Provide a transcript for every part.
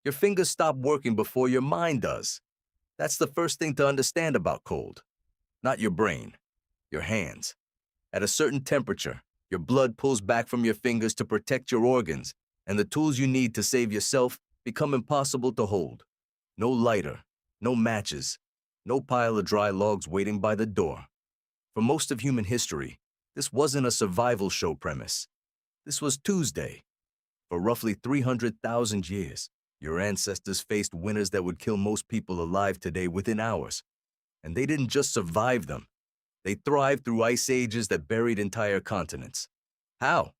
Your fingers stop working before your mind does. That's the first thing to understand about cold. Not your brain, your hands. At a certain temperature, your blood pulls back from your fingers to protect your organs, and the tools you need to save yourself become impossible to hold. No lighter, no matches, no pile of dry logs waiting by the door. For most of human history, this wasn't a survival show premise. This was Tuesday. For roughly 300,000 years, your ancestors faced winters that would kill most people alive today within hours. And they didn't just survive them. They thrived through ice ages that buried entire continents. How?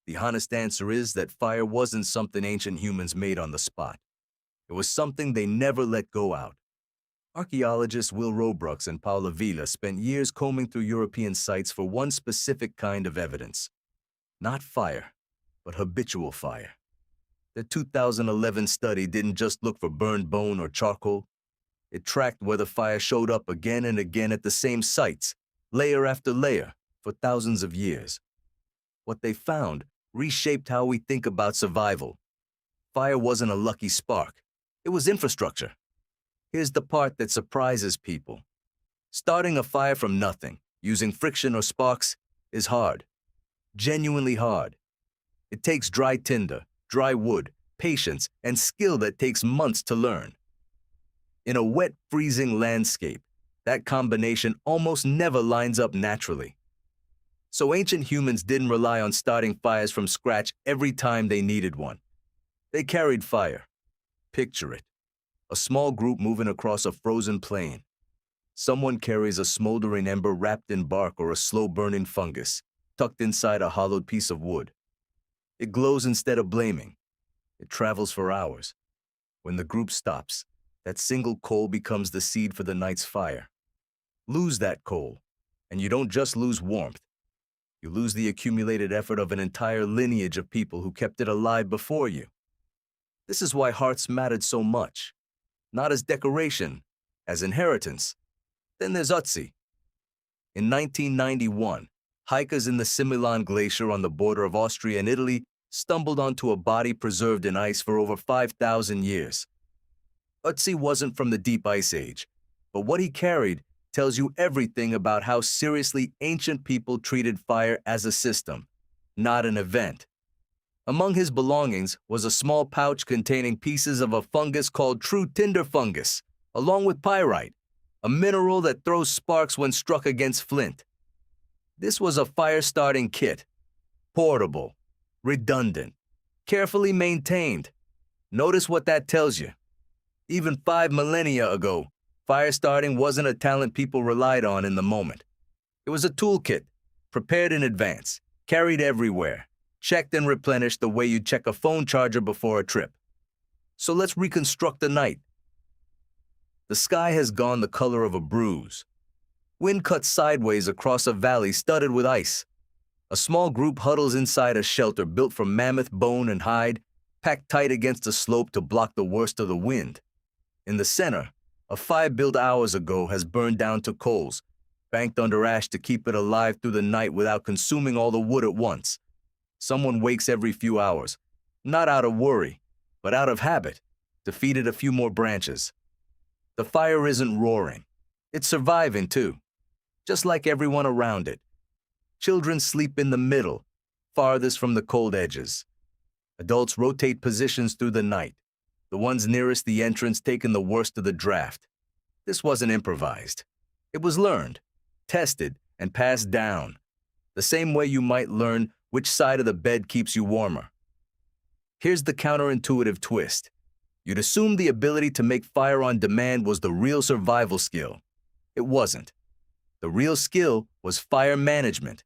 The honest answer is that fire wasn't something ancient humans made on the spot. It was something they never let go out. Archaeologists Will Roebuck and Paula Villa spent years combing through European sites for one specific kind of evidence. Not fire, but habitual fire. The 2011 study didn't just look for burned bone or charcoal. It tracked whether fire showed up again and again at the same sites, layer after layer, for thousands of years. What they found reshaped how we think about survival. Fire wasn't a lucky spark. It was infrastructure. Here's the part that surprises people. Starting a fire from nothing, using friction or sparks, is hard. Genuinely hard. It takes dry tinder, dry wood, patience, and skill that takes months to learn. In a wet, freezing landscape, that combination almost never lines up naturally. So ancient humans didn't rely on starting fires from scratch every time they needed one. They carried fire. Picture it. A small group moving across a frozen plain. Someone carries a smoldering ember wrapped in bark or a slow-burning fungus, tucked inside a hollowed piece of wood. It glows instead of blaming. It travels for hours. When the group stops, that single coal becomes the seed for the night's fire. Lose that coal, and you don't just lose warmth. You lose the accumulated effort of an entire lineage of people who kept it alive before you. This is why hearths mattered so much. Not as decoration, as inheritance. Then there's Ötzi. In 1991, hikers in the Similon Glacier on the border of Austria and Italy stumbled onto a body preserved in ice for over 5,000 years. Ötzi wasn't from the deep ice age, but what he carried tells you everything about how seriously ancient people treated fire as a system, not an event. Among his belongings was a small pouch containing pieces of a fungus called true tinder fungus, along with pyrite, a mineral that throws sparks when struck against flint. This was a fire-starting kit, portable, redundant, carefully maintained. Notice what that tells you. Even 5 millennia ago, fire starting wasn't a talent people relied on in the moment. It was a toolkit, prepared in advance, carried everywhere, checked and replenished the way you'd check a phone charger before a trip. So let's reconstruct the night. The sky has gone the color of a bruise. Wind cuts sideways across a valley studded with ice. A small group huddles inside a shelter built from mammoth bone and hide, packed tight against a slope to block the worst of the wind. In the center, a fire built hours ago has burned down to coals, banked under ash to keep it alive through the night without consuming all the wood at once. Someone wakes every few hours, not out of worry, but out of habit, to feed it a few more branches. The fire isn't roaring. It's surviving, too, just like everyone around it. Children sleep in the middle, farthest from the cold edges. Adults rotate positions through the night, the ones nearest the entrance taking the worst of the draft. This wasn't improvised. It was learned, tested, and passed down, the same way you might learn which side of the bed keeps you warmer. Here's the counterintuitive twist. You'd assume the ability to make fire on demand was the real survival skill. It wasn't. The real skill was fire management,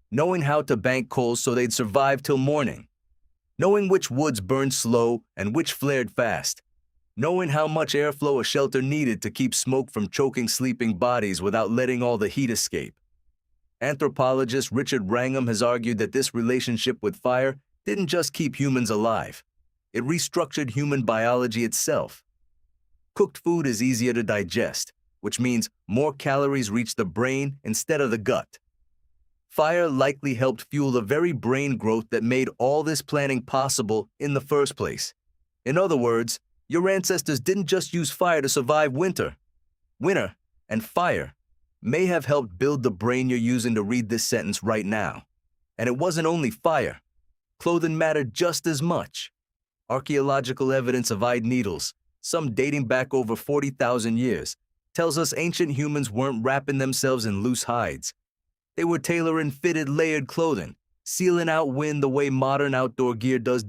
knowing how to bank coals so they'd survive till morning, knowing which woods burned slow and which flared fast, knowing how much airflow a shelter needed to keep smoke from choking sleeping bodies without letting all the heat escape. Anthropologist Richard Wrangham has argued that this relationship with fire didn't just keep humans alive. It restructured human biology itself. Cooked food is easier to digest, which means more calories reach the brain instead of the gut. Fire likely helped fuel the very brain growth that made all this planning possible in the first place. In other words, Your ancestors didn't just use fire to survive winter. Winter and fire may have helped build the brain you're using to read this sentence right now. And it wasn't only fire. Clothing mattered just as much. Archaeological evidence of eyed needles, some dating back over 40,000 years, tells us ancient humans weren't wrapping themselves in loose hides. They were tailoring fitted, layered clothing, sealing out wind the way modern outdoor gear does.